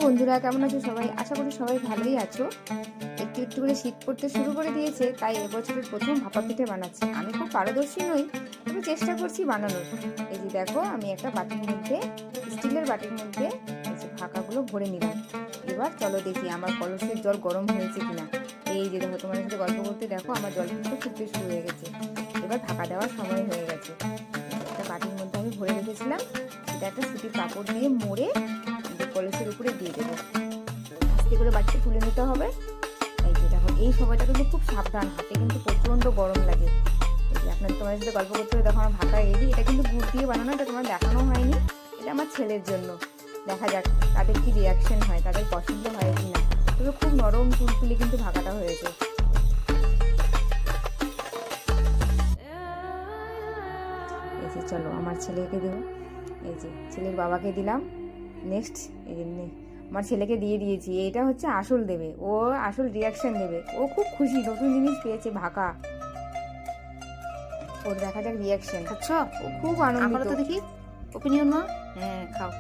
বন্ধুরা, কেমন আছো সবাই? আশা করি সবাই ভালোই আছো। একটু একটু করে শীত পড়তে শুরু করে দিয়েছে, তাই এবছরের প্রথম ভাপা পিঠে বানাচ্ছি। আমি খুব পারদর্শী নই, তবে চেষ্টা করছি বানানোর। এই যে দেখো, আমি একটা বাটির মধ্যে, স্টিলের বাটির মধ্যে এই যে ভাকাগুলো ভরে নিলাম। এবার চলো দেখি আমার কলসের জল গরম হয়েছে কিনা। এই যে দেখো, তোমাদের সাথে গল্প করতে দেখো আমার জল কিন্তু ফুটতে শুরু হয়ে গেছে। এবার ঢাকা দেওয়ার সময় হয়ে গেছে। একটা বাটির মধ্যে আমি ভরে রেখেছিলাম, সেটা একটা সুতির কাপড় দিয়ে মুড়ে কলসের উপরে দিয়ে দেবো। আস্তে করে বাটিতে তুলে নিতে হবে। এই যে দেখো, এই সময়টা কিন্তু খুব সাবধান, হাতে কিন্তু প্রচণ্ড গরম লাগে। এই যে তোমাদের সাথে গল্প করতে হবে, দেখো আমার ভাকা রেডি। এটা কিন্তু গুড় দিয়ে বানানো, এটা তোমার দেখানো হয়নি। এটা আমার ছেলের জন্য। দেখা যাক তাদের কি রিয়াকশন হয়, তাদের পছন্দ হয় কি না। তবে খুব নরম তুলতুলে কিন্তু ভাকাটা হয়েছে। এই যে চলো আমার ছেলেকে দেবো। এই যে ছেলের বাবাকে দিলাম। নেক্সট এই যে আমার ছেলেকে দিয়ে দিয়েছি। এটা হচ্ছে আসল দেবে, ও আসল রিয়াকশন দেবে। ও খুব খুশি, নতুন জিনিস পেয়েছে ভাকা। ওর দেখা যাক রিয়াকশন। আচ্ছা, ও খুব আনন্দিত। দেখি ওপিনিয়ন মা। হ্যাঁ, খাও।